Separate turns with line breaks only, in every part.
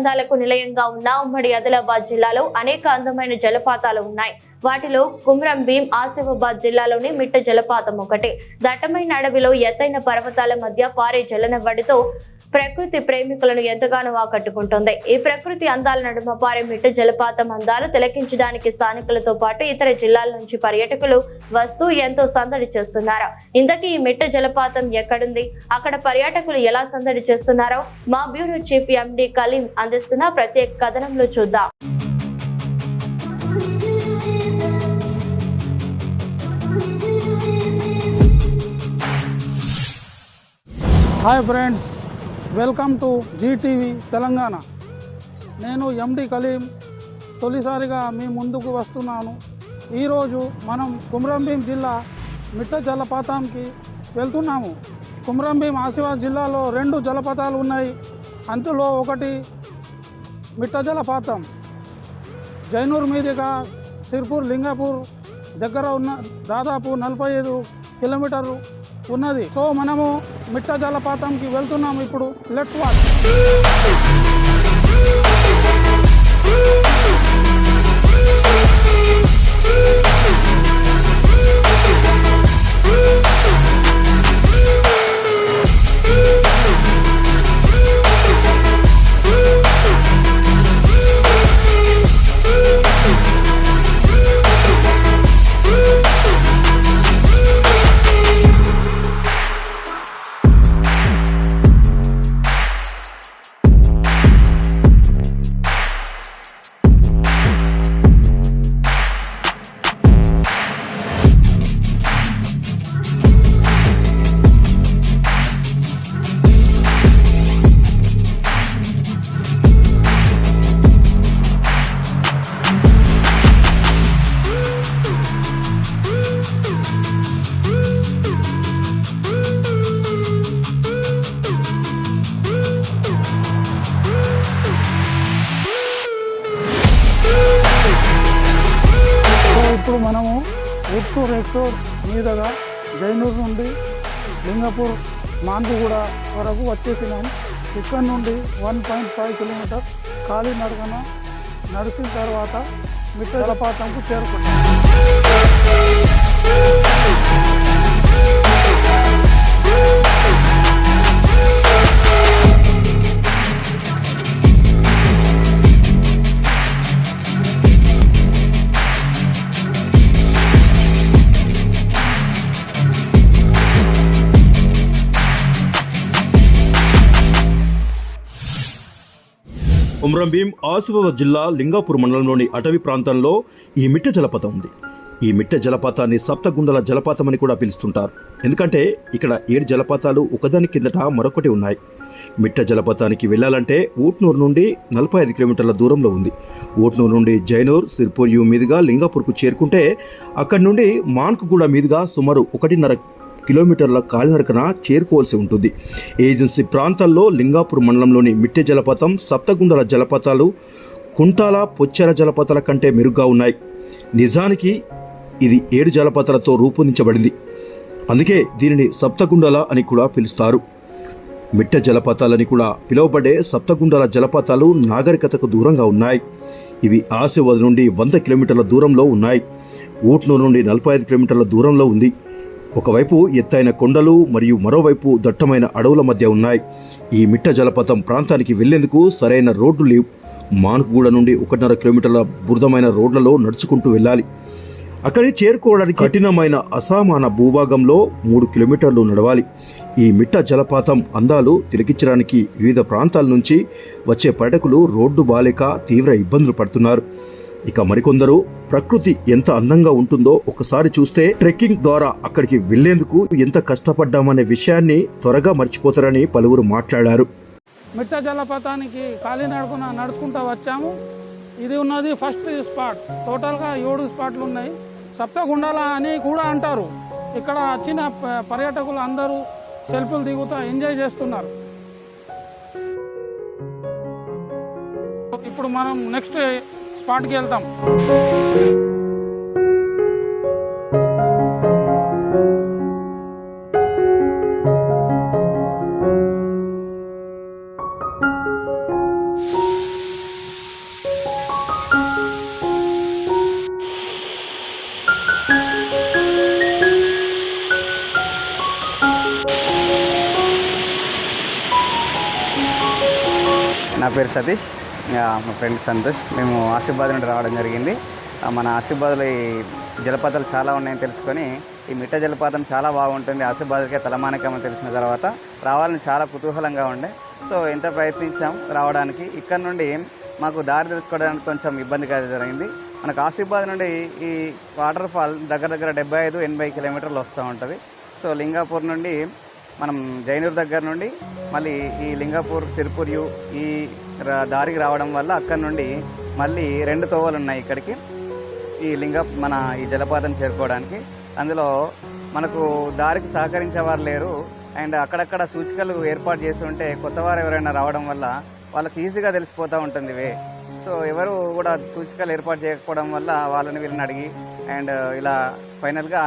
అందాలకు నిలయంగా ఉన్న ఉమ్మడి ఆదిలాబాద్ జిల్లాలో అనేక అందమైన జలపాతాలు ఉన్నాయి. వాటిలో కుమ్రం భీం ఆసిఫాబాద్ జిల్లాలోని మిట్ట జలపాతం ఒకటి. దట్టమైన అడవిలో ఎత్తైన పర్వతాల మధ్య పారే జలనవ్వడితో ప్రకృతి ప్రేమికులను ఎంతగానో ఆకట్టుకుంటుంది. ఈ ప్రకృతి అందాల నడుమ పారే మిట్ట జలపాతం అందాలు తిలకించడానికి స్థానికులతో పాటు ఇతర జిల్లాల నుంచి పర్యాటకులు వస్తూ ఎంతో సందడి చేస్తున్నారు. ఇంతకీ ఈ మిట్ట జలపాతం ఎక్కడుంది, అక్కడ పర్యాటకులు ఎలా సందడి చేస్తున్నారో మా బ్యూరో చీఫ్ ఎండి కలీం అందిస్తున్న ప్రత్యేక కథనంలో చూద్దాం.
Hi friends, welcome to GTV Telangana. నేను ఎండి కలీం తొలిసారిగా మీ ముందుకు వస్తున్నాను. ఈరోజు మనం కుమ్రం భీం జిల్లా మిట్ట జలపాతానికి వెళ్తున్నాము. కుమ్రం భీం ఆసిఫాబాద్ జిల్లాలో 2 జలపాతాలు ఉన్నాయి. అందులో ఒకటి మిట్ట జలపాతం జైనూర్ మీదుగా సిర్పూర్ లింగాపూర్ దగ్గర ఉన్న దాదాపు 45 కిలోమీటర్లు ఉన్నది. సో మనము మిట్ట జలపాతంకి వెళ్తున్నాము. ఇప్పుడు లెట్స్ వాచ్. ఇప్పుడు మనము ఉత్తూర్ ఎక్టూర్ మీదుగా జైనూర్ నుండి లింగపూర్ మాన్పుగూడ వరకు వచ్చేసినాం. ఇక్కడ నుండి 1.5 కిలోమీటర్ ఖాళీ నడకన నడిచిన తర్వాత మిట్ట జలపాతంకు చేరుకున్నాం.
కుమ్రం భీం ఆసిఫాబాద్ జిల్లా లింగాపూర్ మండలంలోని అటవీ ప్రాంతంలో ఈ మిట్ట జలపాతం ఉంది. ఈ మిట్ట జలపాతాన్ని సప్తగుండల జలపాతం అని కూడా పిలుస్తుంటారు. ఎందుకంటే ఇక్కడ 7 జలపాతాలు ఒకదాని కిందట మరొకటి ఉన్నాయి. మిట్ట జలపాతానికి వెళ్ళాలంటే ఊట్నూరు నుండి 45 కిలోమీటర్ల దూరంలో ఉంది. ఊట్నూరు నుండి జైనూర్ సిర్పూర్ మీదుగా లింగాపూర్కు చేరుకుంటే అక్కడి నుండి మాన్కుగూడ మీదుగా సుమారు 1.5 కిలోమీటర్ల కాలినడకన చేరుకోవాల్సి ఉంటుంది. ఏజెన్సీ ప్రాంతాల్లో లింగాపూర్ మండలంలోని మిట్టె జలపాతం సప్తగుండల జలపాతాలు కుంటాల పొచ్చెర జలపాతాల కంటే మెరుగ్గా ఉన్నాయి. నిజానికి ఇది 7 జలపాతాలతో రూపొందించబడింది. అందుకే దీనిని సప్తగుండల అని కూడా పిలుస్తారు. మిట్ట జలపాతాలని కూడా పిలువబడే సప్తగుండల జలపాతాలు నాగరికతకు దూరంగా ఉన్నాయి. ఇవి ఆసిఫాబాద్ నుండి 100 కిలోమీటర్ల దూరంలో ఉన్నాయి. ఊట్నూరు నుండి 45 కిలోమీటర్ల దూరంలో ఉంది. ఒకవైపు ఎత్తైన కొండలు మరియు మరోవైపు దట్టమైన అడవుల మధ్య ఉన్నాయి. ఈ మిట్ట జలపాతం ప్రాంతానికి వెళ్లేందుకు సరైన రోడ్లు లేవు. మాన్కుగూడ నుండి 1.5 కిలోమీటర్ల బురదమైన రోడ్లలో నడుచుకుంటూ వెళ్ళాలి. అక్కడికి చేరుకోవడానికి కఠినమైన అసమాన భూభాగంలో 3 కిలోమీటర్లు నడవాలి. ఈ మిట్ట జలపాతం అందాలు తిలకించడానికి వివిధ ప్రాంతాల నుంచి వచ్చే పర్యాటకులు రోడ్డు బాలేక తీవ్ర ఇబ్బందులు పడుతున్నారు. ఇక మరికొందరు ప్రకృతి ఎంత అందంగా ఉంటుందో ఒకసారి చూస్తే ట్రెక్కింగ్ ద్వారా అక్కడికి వెళ్లేందుకు ఎంత కష్టపడ్డామనే విషయాన్ని త్వరగా మర్చిపోతారని పలువురు మాట్లాడారు.
మిట్ట జలపాతానికి ఖాళీ నడుచుకుంటూ వచ్చాము. ఇది ఉన్నది ఫస్ట్ స్పాట్. టోటల్గా 7 స్పాట్లు ఉన్నాయి. సప్తగుండాల అని కూడా అంటారు. ఇక్కడ వచ్చిన పర్యాటకులు అందరూ సెల్ఫీలు దిగుతూ ఎంజాయ్ చేస్తున్నారు. ఇప్పుడు మనం నెక్స్ట్ స్పాట్కి వెళ్తాం.
పేరు సతీష్, మా ఫ్రెండ్ సంతోష్. మేము ఆసిఫాబాద్ నుండి రావడం జరిగింది. మన ఆసిఫాబాద్లో ఈ జలపాతాలు చాలా ఉన్నాయని తెలుసుకొని ఈ మిట్ట జలపాతం చాలా బాగుంటుంది, ఆసిఫాబాద్కే తలమానికమని తెలిసిన తర్వాత రావాలని చాలా కుతూహలంగా ఉండే. సో ఎంత ప్రయత్నించాం రావడానికి. ఇక్కడ నుండి మాకు దారి తెలుసుకోవడానికి కొంచెం ఇబ్బందిగా జరిగింది. మనకు ఆసిఫాబాద్ నుండి ఈ వాటర్ ఫాల్ దగ్గర 75-80 కిలోమీటర్లు వస్తూ ఉంటుంది. సో లింగాపూర్ నుండి మనం జైనూర్ దగ్గర నుండి మళ్ళీ ఈ లింగాపూర్ సిర్పూర్ ఈ దారికి రావడం వల్ల అక్కడ నుండి మళ్ళీ 2 తోవలు ఉన్నాయి ఇక్కడికి మన ఈ జలపాతం చేరుకోవడానికి. అందులో మనకు దారికి సహకరించేవారు లేరు. అండ్ అక్కడక్కడ సూచికలు ఏర్పాటు చేసి ఉంటే కొత్తవారు ఎవరైనా రావడం వల్ల వాళ్ళకి ఈజీగా తెలిసిపోతూ ఉంటుంది వే. సో ఎవరు కూడా సూచికలు ఏర్పాటు చేయకపోవడం వల్ల వాళ్ళని వీళ్ళని అడిగి అండ్ ఇలా ఫైనల్గా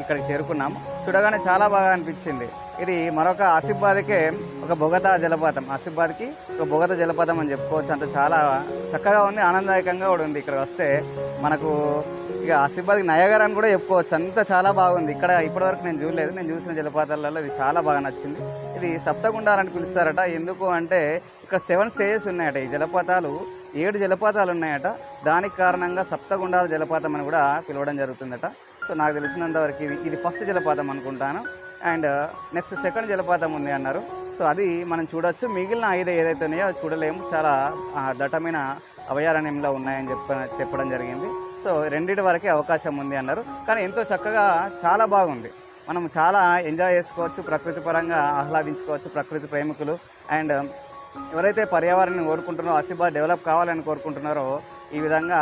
ఇక్కడికి చేరుకున్నాం. చూడగానే చాలా బాగా అనిపించింది. ఇది మరొక ఆసిఫాబాద్కే ఒక బొగతా జలపాతం, ఆసిఫాబాద్కి ఒక బొగతా జలపాతం అని చెప్పుకోవచ్చు. అంత చాలా చక్కగా ఉంది, ఆనందదాయకంగా కూడా ఉంది. ఇక్కడ వస్తే మనకు ఇక ఆసిఫాబాద్కి నయాగరా అని కూడా చెప్పుకోవచ్చు, అంత చాలా బాగుంది. ఇక్కడ ఇప్పటివరకు నేను చూడలేదు, నేను చూసిన జలపాతాలలో ఇది చాలా బాగా నచ్చింది. ఇది సప్తగుండాలని పిలుస్తారట. ఎందుకు అంటే ఇక్కడ 7 స్టేజెస్ ఉన్నాయట. ఈ జలపాతాలు 7 జలపాతాలు ఉన్నాయట. దానికి కారణంగా సప్తగుండాల జలపాతం అని కూడా పిలవడం జరుగుతుందట. సో నాకు తెలిసినంతవరకు ఇది ఫస్ట్ జలపాతం అనుకుంటాను. అండ్ నెక్స్ట్ సెకండ్ జలపాతం ఉంది అన్నారు. సో అది మనం చూడొచ్చు. మిగిలిన 5 ఏదైతే ఉన్నాయో అది చూడలేము, చాలా దట్టమైన అభయారణ్యంలో ఉన్నాయని చెప్పడం జరిగింది. సో 2 వరకే అవకాశం ఉంది అన్నారు. కానీ ఎంతో చక్కగా చాలా బాగుంది. మనం చాలా ఎంజాయ్ చేసుకోవచ్చు, ప్రకృతి పరంగా ఆహ్లాదించుకోవచ్చు. ప్రకృతి ప్రేమికులు అండ్ ఎవరైతే పర్యావరణాన్ని కోరుకుంటున్నారో, ఆసిఫాబాద్ డెవలప్ కావాలని కోరుకుంటున్నారో, ఈ విధంగా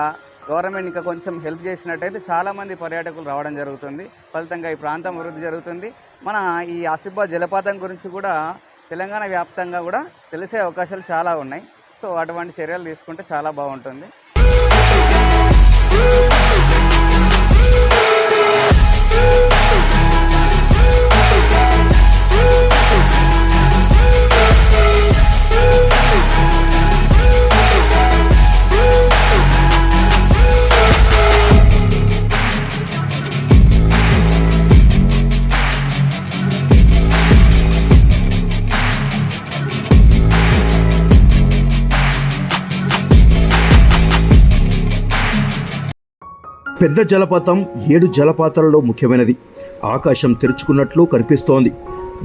గవర్నమెంట్ ఇంకా కొంచెం హెల్ప్ చేసినట్టయితే చాలామంది పర్యాటకులు రావడం జరుగుతుంది. ఫలితంగా ఈ ప్రాంతం అభివృద్ధి జరుగుతుంది. మన ఈ ఆసిఫాబాద్ జలపాతం గురించి కూడా తెలంగాణ వ్యాప్తంగా కూడా తెలిసే అవకాశాలు చాలా ఉన్నాయి. సో అటువంటి చర్యలు తీసుకుంటే చాలా బాగుంటుంది.
పెద్ద జలపాతం 7 జలపాతాలలో ముఖ్యమైనది. ఆకాశం తెరుచుకున్నట్లు కనిపిస్తోంది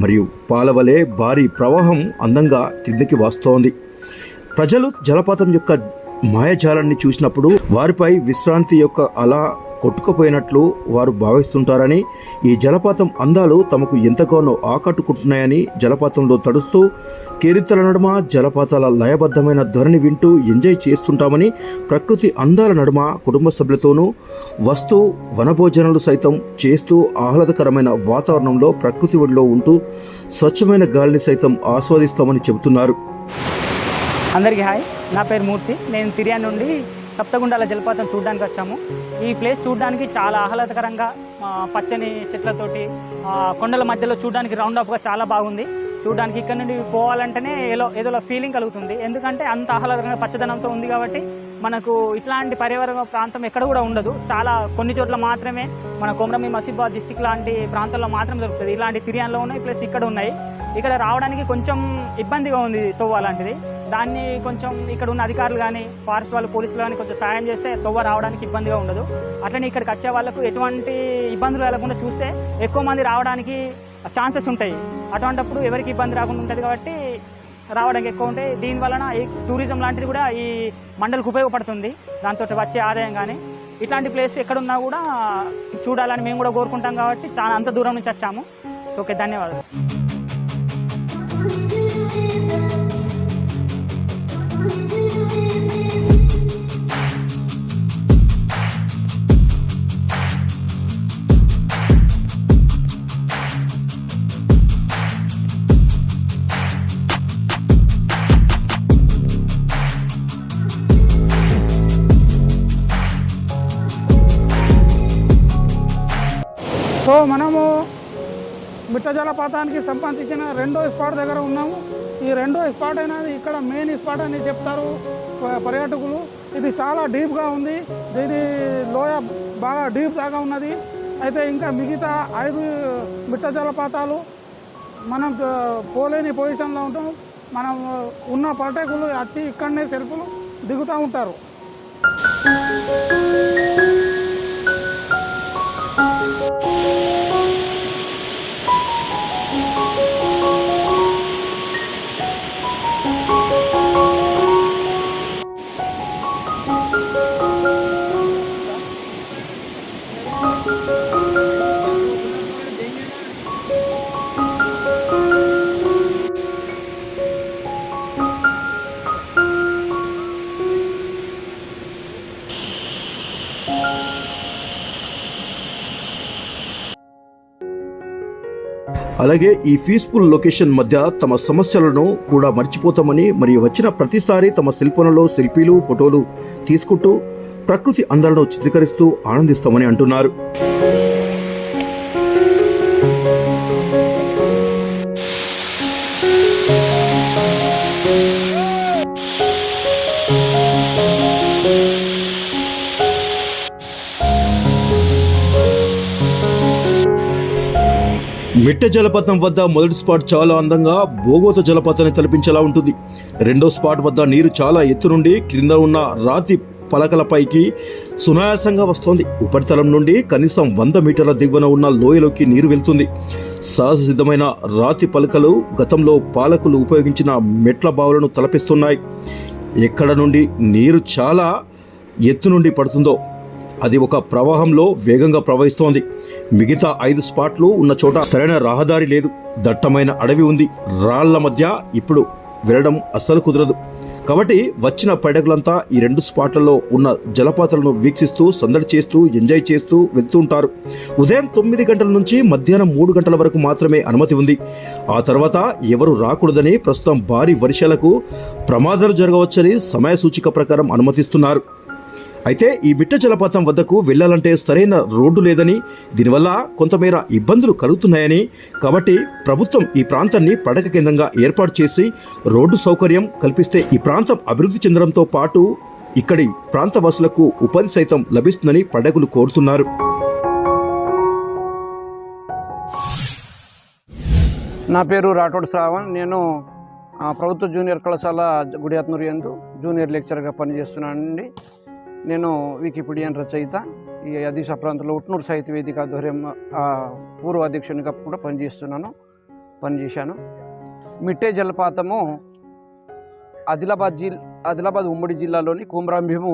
మరియు పాలవలే భారీ ప్రవాహం అందంగా కిందకి వస్తోంది. ప్రజలు జలపాతం యొక్క మాయాజాలాన్ని చూసినప్పుడు వారిపై విశ్రాంతి యొక్క అలా కొట్టుకుపోయినట్లు వారు భావిస్తుంటారని, ఈ జలపాతం అందాలు తమకు ఎంతగానో ఆకట్టుకుంటున్నాయని జలపాతంలో తడుస్తూ కేరింతల నడుమ జలపాతాల లయబద్ధమైన ధోరణి వింటూ ఎంజాయ్ చేస్తుంటామని, ప్రకృతి అందాల నడుమ కుటుంబ సభ్యులతోనూ వస్తూ వనభోజనాలు సైతం చేస్తూ ఆహ్లాదకరమైన వాతావరణంలో ప్రకృతి ఒడిలో ఉంటూ స్వచ్ఛమైన గాలిని సైతం ఆస్వాదిస్తామని చెబుతున్నారు.
అందరికీ హాయ్, నా పేరు మూర్తి. నేను తిరియా నుండి సప్తగుండాల జలపాతం చూడడానికి వచ్చాము. ఈ ప్లేస్ చూడడానికి చాలా ఆహ్లాదకరంగా పచ్చని చెట్లతోటి కొండల మధ్యలో చూడడానికి రౌండ్ అప్గా చాలా బాగుంది. చూడడానికి ఇక్కడ నుండి పోవాలంటేనే ఏదో ఫీలింగ్ కలుగుతుంది. ఎందుకంటే అంత ఆహ్లాదకరంగా పచ్చదనంతో ఉంది కాబట్టి మనకు ఇట్లాంటి పర్యావరణ ప్రాంతం ఎక్కడ కూడా ఉండదు. చాలా కొన్ని చోట్ల మాత్రమే, మన కొమరంభీం ఆసిఫాబాద్ డిస్టిక్ లాంటి ప్రాంతాల్లో మాత్రం దొరుకుతుంది. ఇలాంటి తిరియాన్లో ఉన్నాయి, ప్లస్ ఇక్కడ ఉన్నాయి. ఇక్కడ రావడానికి కొంచెం ఇబ్బందిగా ఉంది తొవ్వ లాంటిది. దాన్ని కొంచెం ఇక్కడ ఉన్న అధికారులు కానీ, ఫారెస్ట్ వాళ్ళు, పోలీసులు కానీ కొంచెం సాయం చేస్తే తొవ్వ రావడానికి ఇబ్బందిగా ఉండదు. అట్లనే ఇక్కడికి వచ్చే వాళ్ళకు ఎటువంటి ఇబ్బందులు కలగకుండా చూస్తే ఎక్కువ మంది రావడానికి ఛాన్సెస్ ఉంటాయి. అటువంటిప్పుడు ఎవరికి ఇబ్బంది రాకుండా ఉంటుంది కాబట్టి రావడానికి ఎక్కువ ఉంటాయి. దీనివలన ఈ టూరిజం లాంటిది కూడా ఈ మండలికి ఉపయోగపడుతుంది. దాంతో వచ్చే ఆదాయం కానీ ఇట్లాంటి ప్లేస్ ఎక్కడున్నా కూడా చూడాలని మేము కూడా కోరుకుంటాం కాబట్టి చాలా అంత దూరం నుంచి వచ్చాము. ఓకే, ధన్యవాదాలు.
సో మనము మిట్ట జలపాతానికి సంబంధించిన 2వ స్పాట్ దగ్గర ఉన్నాము. ఈ 2వ స్పాట్ అనేది ఇక్కడ మెయిన్ స్పాట్ అని చెప్తారు పర్యాటకులు. ఇది చాలా డీప్గా ఉంది, దీని లోయ బాగా డీప్ దాకా ఉన్నది. అయితే ఇంకా మిగతా 5 మిట్ట జలపాతాలు మనం పోలేని పొజిషన్లో ఉంటాం. మనం ఉన్న పర్యాటకులు వచ్చి ఇక్కడనే సెల్ఫీలు దిగుతూ ఉంటారు.
అలాగే ఈ పీస్ఫుల్ లొకేషన్ మధ్య తమ సమస్యలను కూడా మర్చిపోతామని, మరియు వచ్చిన ప్రతిసారి తమ సెల్ఫోన్లలో సెల్ఫీలు ఫోటోలు తీసుకుంటూ ప్రకృతి అందాలను చిత్రీకరిస్తూ ఆనందిస్తామని అంటున్నారు. మిట్ట జలపాతం వద్ద మొదటి స్పాట్ చాలా అందంగా బోగోత జలపాతాన్ని తలపించేలా ఉంటుంది. రెండో స్పాట్ వద్ద నీరు చాలా ఎత్తు నుండి క్రింద ఉన్న రాతి పలకలపైకి సునాయాసంగా వస్తోంది. ఉపరితలం నుండి కనీసం 100 మీటర్ల దిగువన ఉన్న లోయలోకి నీరు వెళ్తుంది. సహజ సిద్ధమైన రాతి పలకలు గతంలో పాలకులు ఉపయోగించిన మెట్ల బావులను తలపిస్తున్నాయి. ఎక్కడ నుండి నీరు చాలా ఎత్తు నుండి పడుతుందో అది ఒక ప్రవాహంలో వేగంగా ప్రవహిస్తోంది. మిగతా 5 స్పాట్లు ఉన్న చోట సరైన రహదారి లేదు, దట్టమైన అడవి ఉంది. రాళ్ల మధ్య ఇప్పుడు వెళ్ళడం అస్సలు కుదరదు. కాబట్టి వచ్చిన పర్యాటకులంతా ఈ 2 స్పాట్లలో ఉన్న జలపాతాలను వీక్షిస్తూ సందడి చేస్తూ ఎంజాయ్ చేస్తూ వెళ్తుంటారు. ఉదయం 9 గంటల నుంచి మధ్యాహ్నం 3 గంటల వరకు మాత్రమే అనుమతి ఉంది. ఆ తర్వాత ఎవరు రాకూడదని, ప్రస్తుతం భారీ వర్షాలకు ప్రమాదాలు జరగవచ్చని సమయ సూచిక ప్రకారం అనుమతిస్తున్నారు. అయితే ఈ మిట్ట జలపాతం వద్దకు వెళ్లాలంటే సరైన రోడ్డు లేదని, దీనివల్ల కొంతమేర ఇబ్బందులు కలుగుతున్నాయని, కాబట్టి ప్రభుత్వం ఈ ప్రాంతాన్ని పర్యాటక కేంద్రంగా ఏర్పాటు చేసి రోడ్డు సౌకర్యం కల్పిస్తే ఈ ప్రాంతం అభివృద్ధి చెందడంతో పాటు ఇక్కడి ప్రాంత వాసులకు ఉపాధి సైతం లభిస్తుందని పర్యాటకులు కోరుతున్నారు.
నా పేరు రాఠోడ్ శ్రావణ్. నేను ప్రభుత్వ జూనియర్ కళాశాల గుడియాత్నూరు యందు జూనియర్ లెక్చరర్గా పనిచేస్తున్నానండి. నేను వికీపీడియన్ రచయిత. ఈ అదిశ ప్రాంతంలో ఉట్నూరు సాహిత్య వేదిక ఆధ్వర్యం పూర్వ అధ్యక్షునిగా కూడా పనిచేశాను. మిట్టే జలపాతము ఆదిలాబాద్ ఉమ్మడి జిల్లాలోని కుమ్రంభీము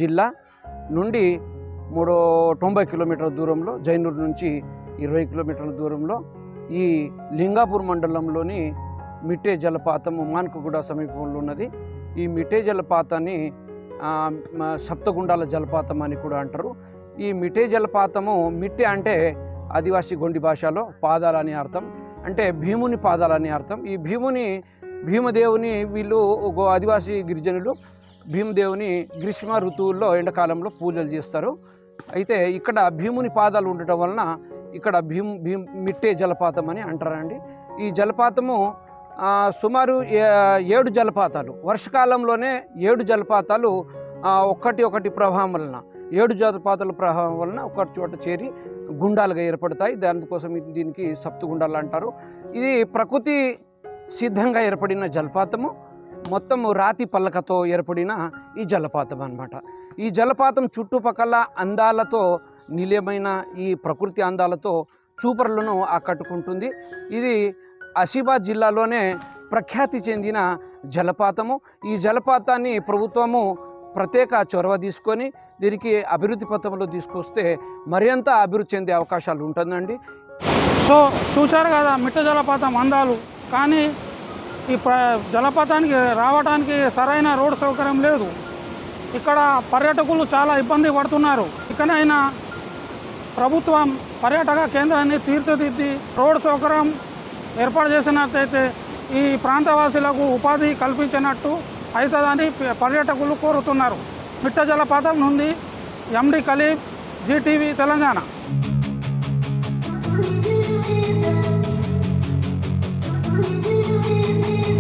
జిల్లా నుండి 90 కిలోమీటర్ల దూరంలో, జైనూరు నుంచి 20 కిలోమీటర్ల దూరంలో ఈ లింగాపూర్ మండలంలోని మిట్టే జలపాతము మాన్కుగూడ సమీపంలో ఉన్నది. ఈ మిట్టే జలపాతాన్ని సప్తగుండాల జలపాతం అని కూడా అంటారు. ఈ మిట్టే జలపాతము, మిట్టె అంటే ఆదివాసీ గొండి భాషలో పాదాలని అర్థం, అంటే భీముని పాదాలని అర్థం. ఈ భీమదేవుని వీళ్ళు ఆదివాసీ గిరిజనులు భీమదేవుని గ్రీష్మ ఋతువుల్లో ఎండాకాలంలో పూజలు చేస్తారు. అయితే ఇక్కడ భీముని పాదాలు ఉండటం వలన ఇక్కడ మిట్టే జలపాతం అని అంటారండి. ఈ జలపాతము సుమారు 7 జలపాతాలు, వర్షకాలంలోనే 7 జలపాతాలు ఒకటి ప్రవాహం వలన, 7 జలపాతాల ప్రవాహం వలన ఒక చోట చేరి గుండాలుగా ఏర్పడతాయి. దానికోసం దీనికి సప్తగుండాలు అంటారు. ఇది ప్రకృతి సిద్ధంగా ఏర్పడిన జలపాతము. మొత్తం రాతి పల్లకతో ఏర్పడిన ఈ జలపాతం అన్నమాట. ఈ జలపాతం చుట్టుపక్కల అందాలతో, నిలయమైన ఈ ప్రకృతి అందాలతో చూపరులను ఆకట్టుకుంటుంది. ఇది ఆసిఫాబాద్ జిల్లాలోనే ప్రఖ్యాతి చెందిన జలపాతము. ఈ జలపాతాన్ని ప్రభుత్వము ప్రత్యేక చొరవ తీసుకొని దీనికి అభివృద్ధి పథంలో తీసుకొస్తే మరింత అభివృద్ధి చెందే అవకాశాలు ఉంటుందండి.
సో చూశారు కదా మిట్ట జలపాతం అందాలు. కానీ ఈ జలపాతానికి రావడానికి సరైన రోడ్ సౌకర్యం లేదు. ఇక్కడ పర్యాటకులు చాలా ఇబ్బంది పడుతున్నారు. ఇకనైనా ప్రభుత్వం పర్యాటక కేంద్రాన్ని తీర్చిదిద్ది రోడ్ సౌకర్యం ఏర్పాటు చేసినట్టయితే ఈ ప్రాంతవాసులకు ఉపాధి కల్పించినట్టు అవుతుందని పర్యాటకులు కోరుతున్నారు. మిట్ట జలపాతం నుండి MD Kaleem, GTV Telangana.
We do it.